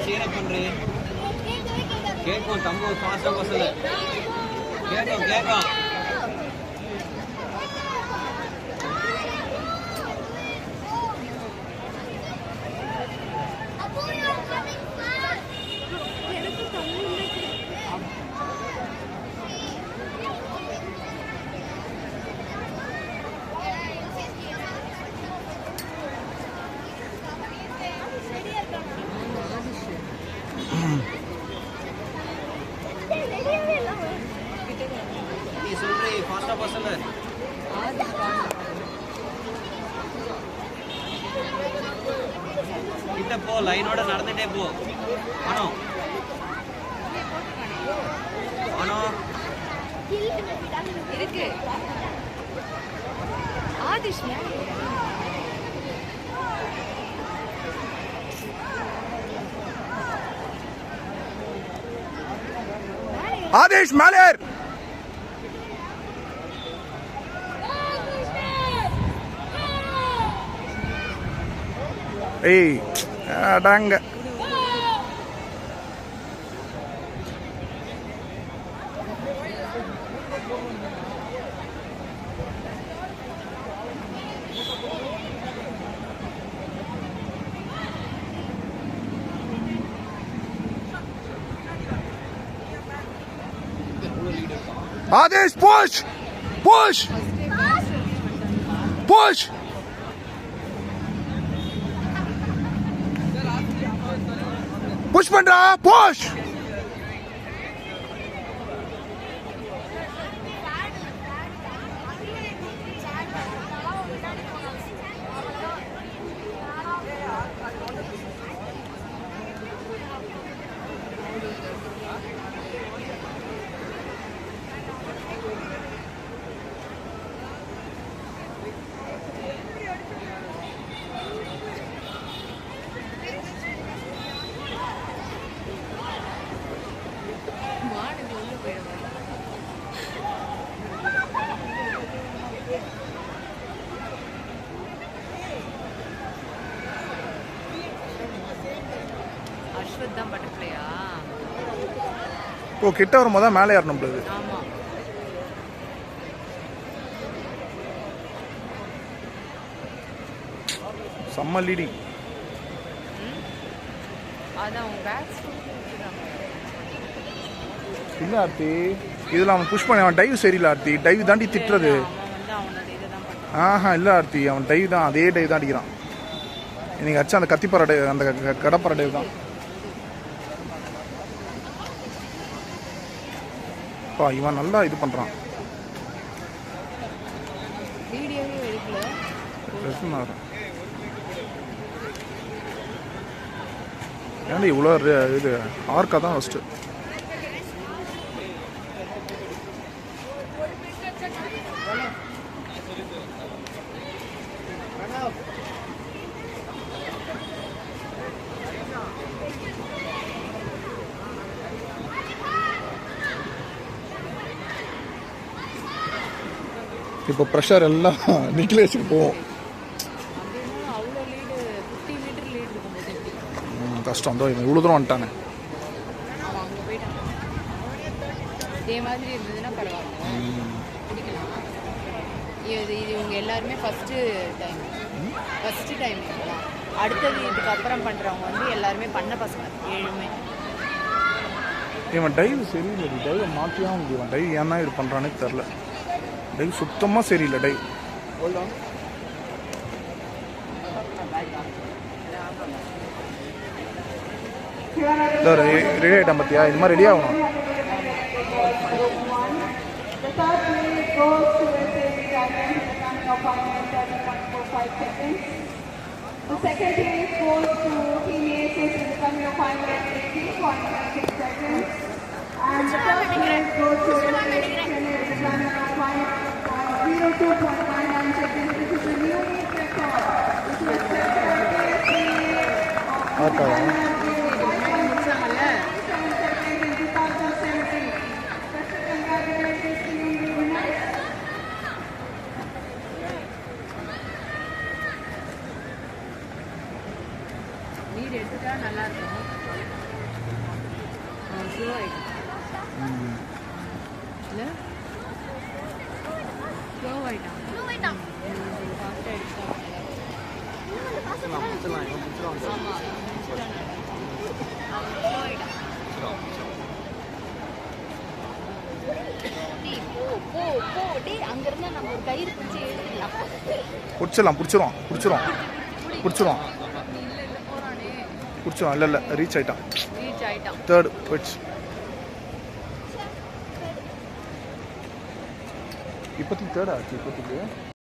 சீர பண்றே கேக்கும் தம்பு ஃபாஸ்டா பசல கேக்கும் கேக்கும் கிட்ட போ லைனோட நடந்துட்டே போ ஆனோ ஆனோ இருக்கு ஆதிஷ் आदेश मालेर अडंग Adesh push push push push पண்றா पुश அஸ்வத் தான் பட்டர்ஃப்ளையா ஓ கிட்ட வரும்போது தான் மேலே ஏறணும் போது ஆமா செம்ம லீடிங் அதான் உன் பேக்ஸ் இல்ல ஆர்த்தி இதுல அவன் புஷ் பண்ணி அவன் டைவ் சரியில்லை ஆர்த்தி டைவ் தாண்டி திட்டுறது ஆஹா இல்ல ஆர்த்தி அவன் டைவ் தான் அதே டைவ் தான் அடிக்கிறான் நீங்க அச்சா அந்த கத்திப்பற டைவ் அந்த கடப்பற டைவ் தான் பா இவன் நல்லா இது பண்றான் வீடியோவே எடுக்கல ஏன்னா இவ்வளோ இது ஆர்க்கா தான் ஃபஸ்ட்டு இப்போ ப்ரெஷர் எல்லாம் நிக்கிலேஷுக்கு போவோம் கஷ்டம் தான் இவன் இவ்வளோ தூரம் வந்துட்டானே இதே மாதிரி இருந்ததுன்னா பரவாயில்ல இது இவங்க எல்லாருமே ஃபஸ்ட்டு டைம் அடுத்தது இதுக்கு அப்புறம் பண்ணுறவங்க வந்து எல்லாருமே பண்ண பசங்க 7மே இவன் டைவ் சரியில்லை டைவை மாற்றியாக முடியும் டைவ் ஏன்னா இது பண்ணுறானே தெரில டைவ் சுத்தமாக சரியில்லை டைவ் ரெடி ஆகிட்டான் பார்த்தியா இது மாதிரி ரெடி ஆகணும் The second place goes to Team ASS in the coming of 5:18.6 seconds. And the third place goes to Chennai in the coming of 5:02.99 seconds. This is a new record. This was set by ASC of 7 seconds in 2017. Special congratulations to the winners. நீர் எடுத்துட்டா நல்லா இருக்கும் slow ஆயிடும் இல்லை slow ஆயிட்டான் fast ஆயிடுச்சு ஆமாம் slow ஆயிட்டான் போ போ டே அங்கிருந்து நம்ம ஒரு கயிறு பிடிச்சி எழுதிடலாம் பிடிச்சிரும் இல்லை இல்லை ரீச் ஆயிட்டான் தேர்ட் போயிடுச்சு இப்போதைக்கு தேர்ட் ஆச்சு இப்போதைக்கு